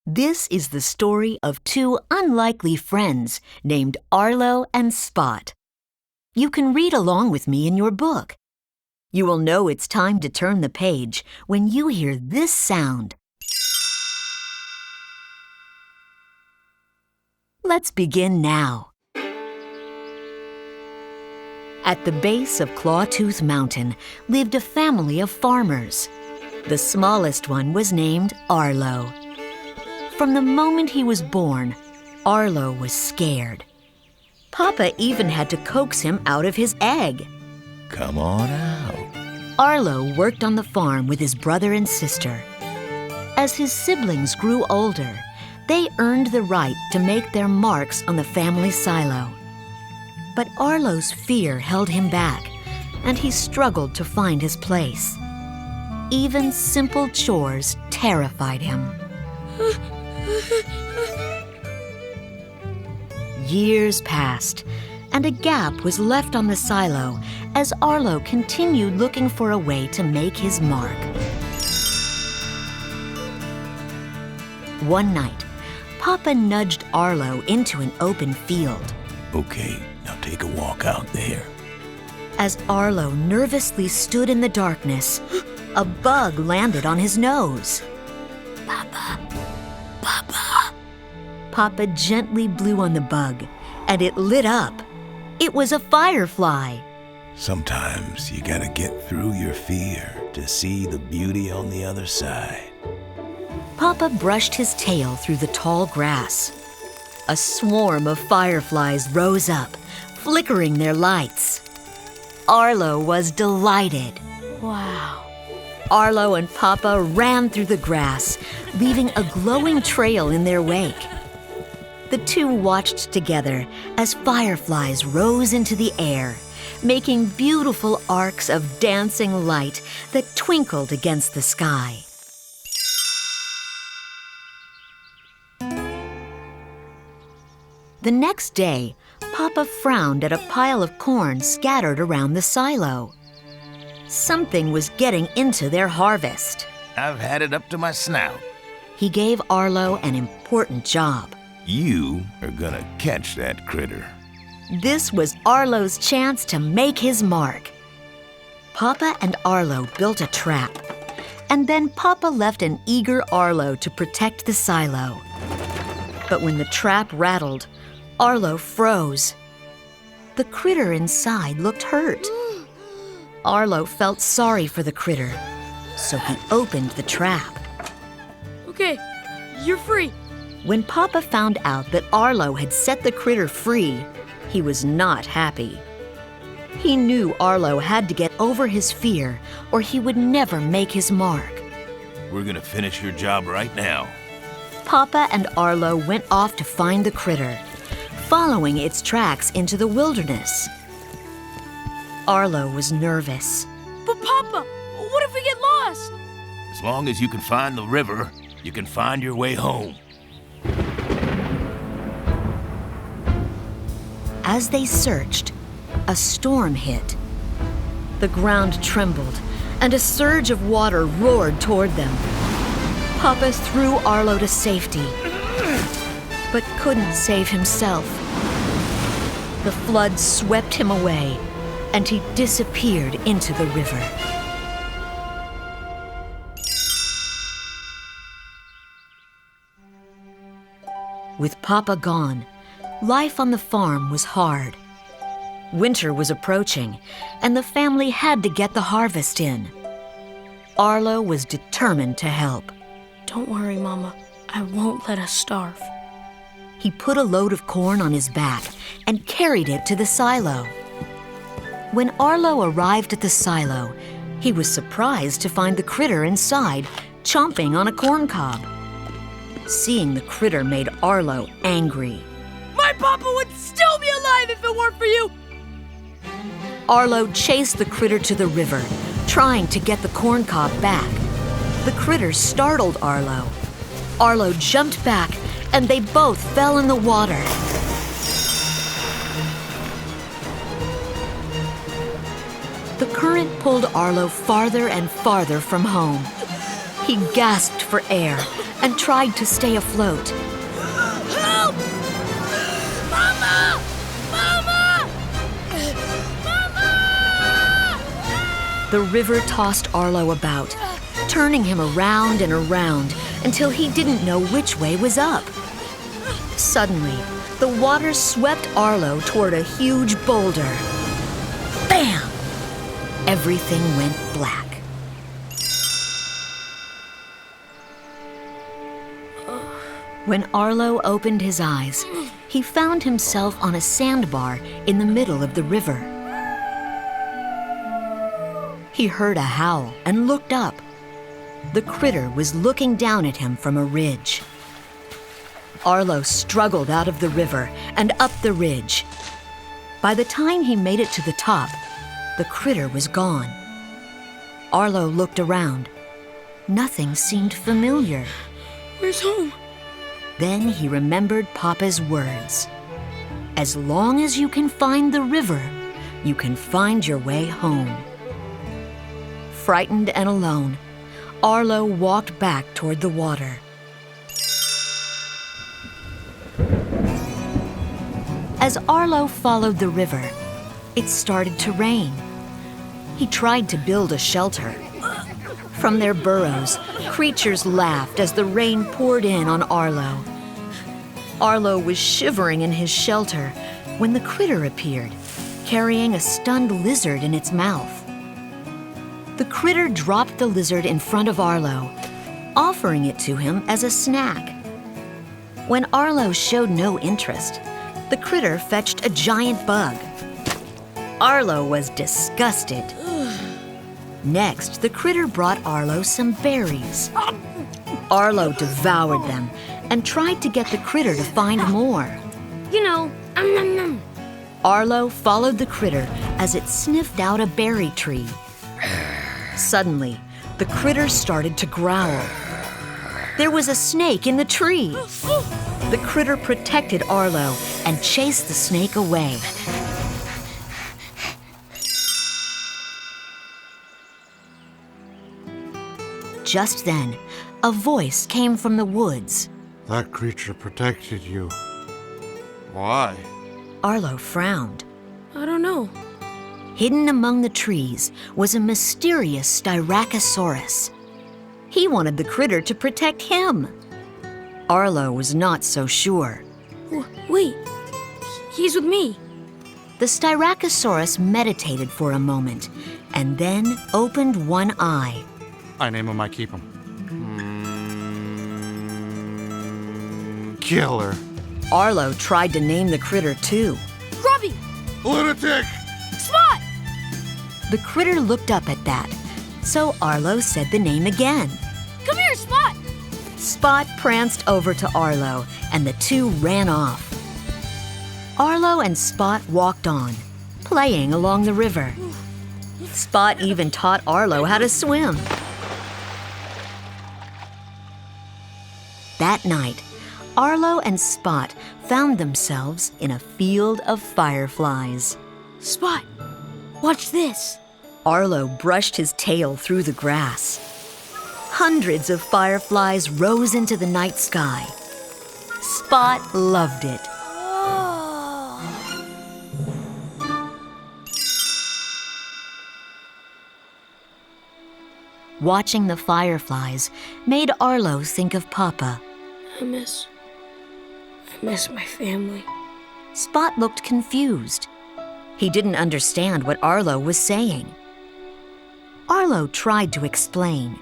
This is the story of two unlikely friends named Arlo and Spot. You can read along with me in your book. You will know it's time to turn the page when you hear this sound. Let's begin now. At the base of Clawtooth Mountain lived a family of farmers. The smallest one was named Arlo. From the moment he was born, Arlo was scared. Papa even had to coax him out of his egg. Come on out. Arlo worked on the farm with his brother and sister. As his siblings grew older, they earned the right to make their marks on the family silo. But Arlo's fear held him back, and he struggled to find his place. Even simple chores terrified him. Years passed, and a gap was left on the silo as Arlo continued looking for a way to make his mark. One night, Papa nudged Arlo into an open field. Okay, now take a walk out there. As Arlo nervously stood in the darkness, a bug landed on his nose. Papa. Papa gently blew on the bug, and it lit up. It was a firefly. Sometimes you gotta get through your fear to see the beauty on the other side. Papa brushed his tail through the tall grass. A swarm of fireflies rose up, flickering their lights. Arlo was delighted. Wow. Arlo and Papa ran through the grass, leaving a glowing trail in their wake. The two watched together as fireflies rose into the air, making beautiful arcs of dancing light that twinkled against the sky. The next day, Papa frowned at a pile of corn scattered around the silo. Something was getting into their harvest. I've had it up to my snout. He gave Arlo an important job. You are gonna catch that critter. This was Arlo's chance to make his mark. Papa and Arlo built a trap, and then Papa left an eager Arlo to protect the silo. But when the trap rattled, Arlo froze. The critter inside looked hurt. Arlo felt sorry for the critter, so he opened the trap. Okay, you're free. When Papa found out that Arlo had set the critter free, he was not happy. He knew Arlo had to get over his fear, or he would never make his mark. We're gonna finish your job right now. Papa and Arlo went off to find the critter, following its tracks into the wilderness. Arlo was nervous. But Papa, what if we get lost? As long as you can find the river, you can find your way home. As they searched, a storm hit. The ground trembled, and a surge of water roared toward them. Papa threw Arlo to safety, but couldn't save himself. The flood swept him away, and he disappeared into the river. With Papa gone, life on the farm was hard. Winter was approaching, and the family had to get the harvest in. Arlo was determined to help. Don't worry, Mama. I won't let us starve. He put a load of corn on his back and carried it to the silo. When Arlo arrived at the silo, he was surprised to find the critter inside, chomping on a corn cob. Seeing the critter made Arlo angry. My Papa would still be alive if it weren't for you! Arlo chased the critter to the river, trying to get the corn cob back. The critter startled Arlo. Arlo jumped back, and they both fell in the water. The current pulled Arlo farther and farther from home. He gasped for air and tried to stay afloat. Help! Mama! Mama! Mama! The river tossed Arlo about, turning him around and around until he didn't know which way was up. Suddenly, the water swept Arlo toward a huge boulder. Bam! Everything went black. When Arlo opened his eyes, he found himself on a sandbar in the middle of the river. He heard a howl and looked up. The critter was looking down at him from a ridge. Arlo struggled out of the river and up the ridge. By the time he made it to the top, the critter was gone. Arlo looked around. Nothing seemed familiar. Where's home? Then he remembered Papa's words. As long as you can find the river, you can find your way home. Frightened and alone, Arlo walked back toward the water. As Arlo followed the river, it started to rain. He tried to build a shelter. From their burrows, creatures laughed as the rain poured in on Arlo. Arlo was shivering in his shelter when the critter appeared, carrying a stunned lizard in its mouth. The critter dropped the lizard in front of Arlo, offering it to him as a snack. When Arlo showed no interest, the critter fetched a giant bug. Arlo was disgusted. Next, the critter brought Arlo some berries. Arlo devoured them and tried to get the critter to find more. Arlo followed the critter as it sniffed out a berry tree. Suddenly, the critter started to growl. There was a snake in the tree. The critter protected Arlo and chased the snake away. Just then, a voice came from the woods. That creature protected you. Why? Arlo frowned. I don't know. Hidden among the trees was a mysterious Styracosaurus. He wanted the critter to protect him. Arlo was not so sure. Wait, he's with me. The Styracosaurus meditated for a moment and then opened one eye. I name him, I keep him. Killer. Arlo tried to name the critter too. Robbie! Lunatic! Spot! The critter looked up at that, so Arlo said the name again. Come here, Spot! Spot pranced over to Arlo, and the two ran off. Arlo and Spot walked on, playing along the river. Spot even taught Arlo how to swim. That night, Arlo and Spot found themselves in a field of fireflies. Spot, watch this. Arlo brushed his tail through the grass. Hundreds of fireflies rose into the night sky. Spot loved it. Watching the fireflies made Arlo think of Papa. I miss my family. Spot looked confused. He didn't understand what Arlo was saying. Arlo tried to explain.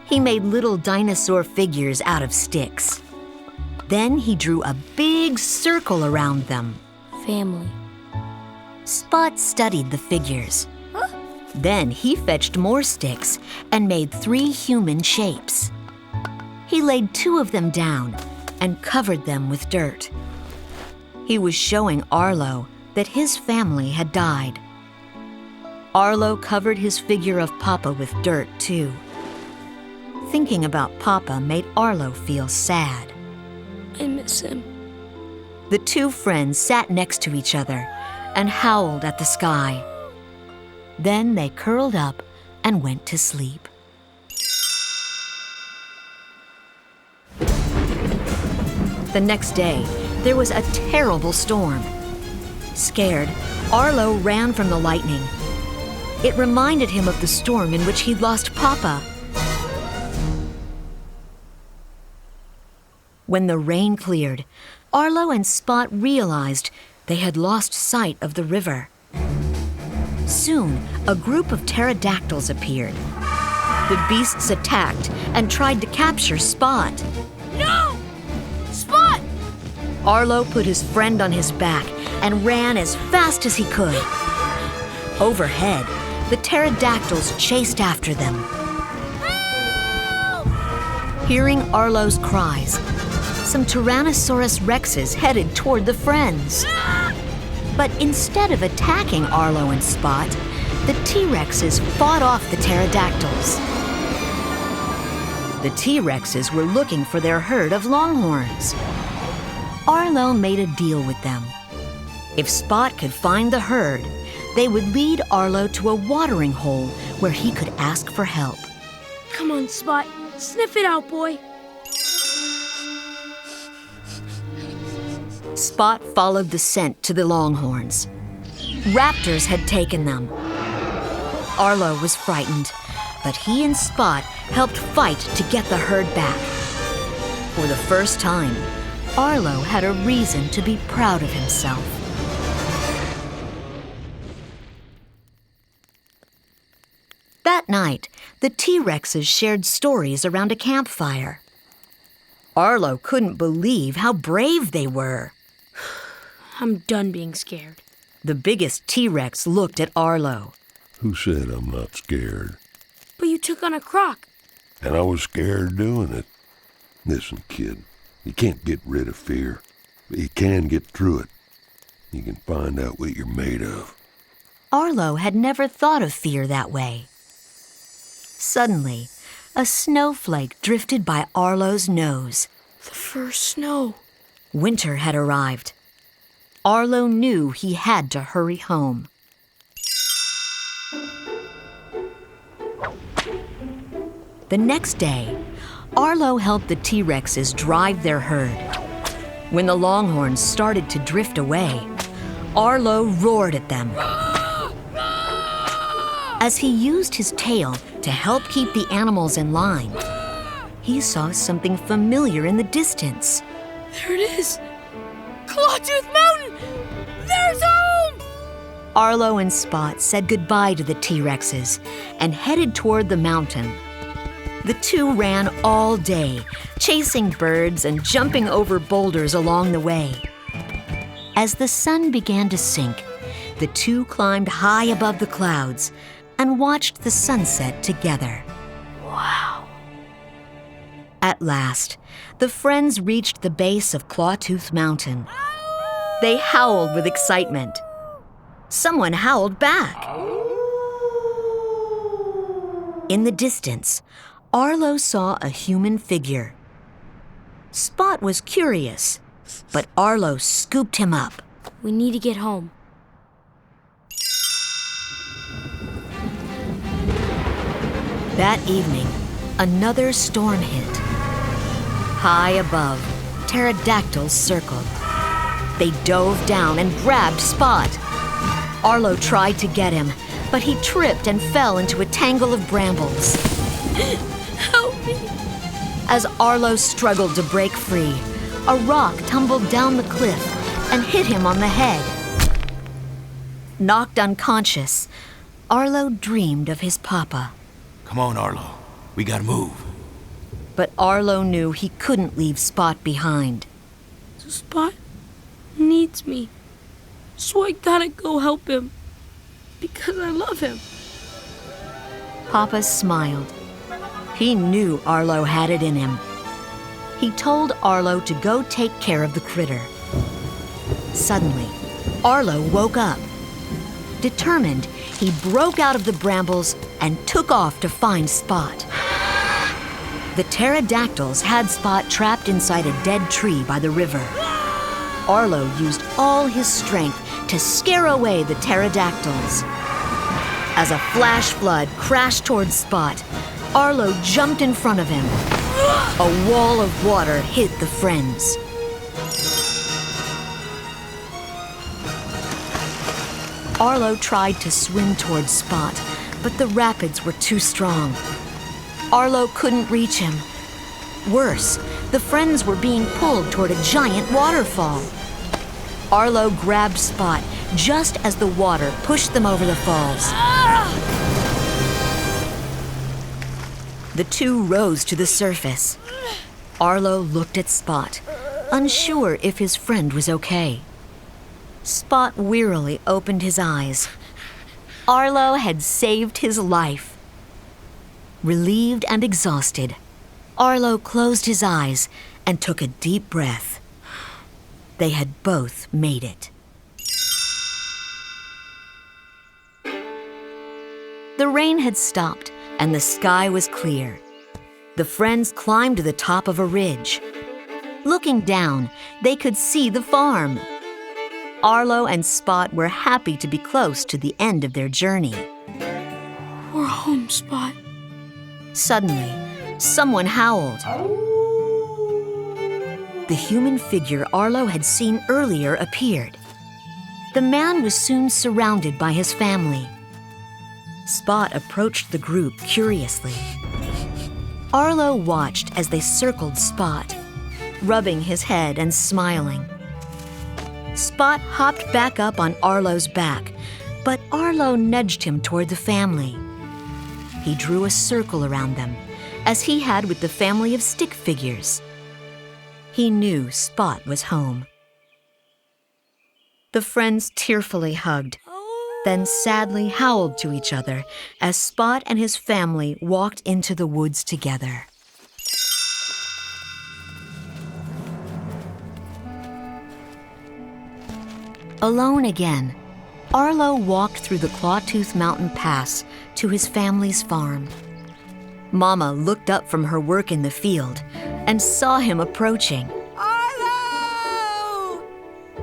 He made little dinosaur figures out of sticks. Then he drew a big circle around them. Family. Spot studied the figures. Then he fetched more sticks and made 3 human shapes. He laid 2 of them down and covered them with dirt. He was showing Arlo that his family had died. Arlo covered his figure of Papa with dirt, too. Thinking about Papa made Arlo feel sad. I miss him. The 2 friends sat next to each other and howled at the sky. Then they curled up and went to sleep. The next day, there was a terrible storm. Scared, Arlo ran from the lightning. It reminded him of the storm in which he'd lost Papa. When the rain cleared, Arlo and Spot realized they had lost sight of the river. Soon, a group of pterodactyls appeared. The beasts attacked and tried to capture Spot. No! Spot! Arlo put his friend on his back and ran as fast as he could. Overhead, the pterodactyls chased after them. Help! Hearing Arlo's cries, some Tyrannosaurus rexes headed toward the friends. But instead of attacking Arlo and Spot, the T-Rexes fought off the pterodactyls. The T-Rexes were looking for their herd of longhorns. Arlo made a deal with them. If Spot could find the herd, they would lead Arlo to a watering hole where he could ask for help. Come on, Spot. Sniff it out, boy. Spot followed the scent to the longhorns. Raptors had taken them. Arlo was frightened, but he and Spot helped fight to get the herd back. For the first time, Arlo had a reason to be proud of himself. That night, the T-Rexes shared stories around a campfire. Arlo couldn't believe how brave they were. I'm done being scared. The biggest T-Rex looked at Arlo. Who said I'm not scared? But you took on a croc. And I was scared doing it. Listen, kid, you can't get rid of fear, but you can get through it. You can find out what you're made of. Arlo had never thought of fear that way. Suddenly, a snowflake drifted by Arlo's nose. The first snow. Winter had arrived. Arlo knew he had to hurry home. The next day, Arlo helped the T-Rexes drive their herd. When the longhorns started to drift away, Arlo roared at them. As he used his tail to help keep the animals in line, he saw something familiar in the distance. There it is. Clawtooth Mountain! There's home! Arlo and Spot said goodbye to the T-Rexes and headed toward the mountain. The two ran all day, chasing birds and jumping over boulders along the way. As the sun began to sink, the two climbed high above the clouds and watched the sunset together. Wow. At last, the friends reached the base of Clawtooth Mountain. They howled with excitement. Someone howled back. In the distance, Arlo saw a human figure. Spot was curious, but Arlo scooped him up. We need to get home. That evening, another storm hit. High above, pterodactyls circled. They dove down and grabbed Spot. Arlo tried to get him, but he tripped and fell into a tangle of brambles. Help me! As Arlo struggled to break free, a rock tumbled down the cliff and hit him on the head. Knocked unconscious, Arlo dreamed of his papa. Come on, Arlo. We gotta move. But Arlo knew he couldn't leave Spot behind. Spot needs me. So I gotta go help him. Because I love him. Papa smiled. He knew Arlo had it in him. He told Arlo to go take care of the critter. Suddenly, Arlo woke up. Determined, he broke out of the brambles and took off to find Spot. The pterodactyls had Spot trapped inside a dead tree by the river. Arlo used all his strength to scare away the pterodactyls. As a flash flood crashed towards Spot, Arlo jumped in front of him. A wall of water hid the friends. Arlo tried to swim towards Spot, but the rapids were too strong. Arlo couldn't reach him. Worse, the friends were being pulled toward a giant waterfall. Arlo grabbed Spot just as the water pushed them over the falls. The two rose to the surface. Arlo looked at Spot, unsure if his friend was okay. Spot wearily opened his eyes. Arlo had saved his life. Relieved and exhausted, Arlo closed his eyes and took a deep breath. They had both made it. The rain had stopped and the sky was clear. The friends climbed to the top of a ridge. Looking down, they could see the farm. Arlo and Spot were happy to be close to the end of their journey. We're home, Spot. Suddenly, someone howled. The human figure Arlo had seen earlier appeared. The man was soon surrounded by his family. Spot approached the group curiously. Arlo watched as they circled Spot, rubbing his head and smiling. Spot hopped back up on Arlo's back, but Arlo nudged him toward the family. He drew a circle around them, as he had with the family of stick figures. He knew Spot was home. The friends tearfully hugged, then sadly howled to each other as Spot and his family walked into the woods together. Alone again, Arlo walked through the Clawtooth Mountain Pass to his family's farm. Mama looked up from her work in the field and saw him approaching. Arlo!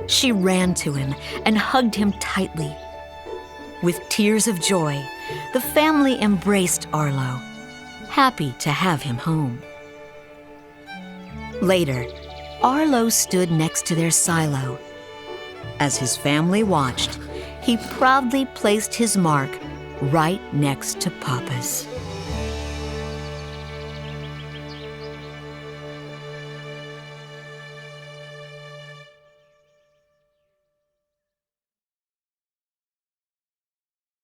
She ran to him and hugged him tightly. With tears of joy, the family embraced Arlo, happy to have him home. Later, Arlo stood next to their silo. As his family watched, he proudly placed his mark right next to Papa's.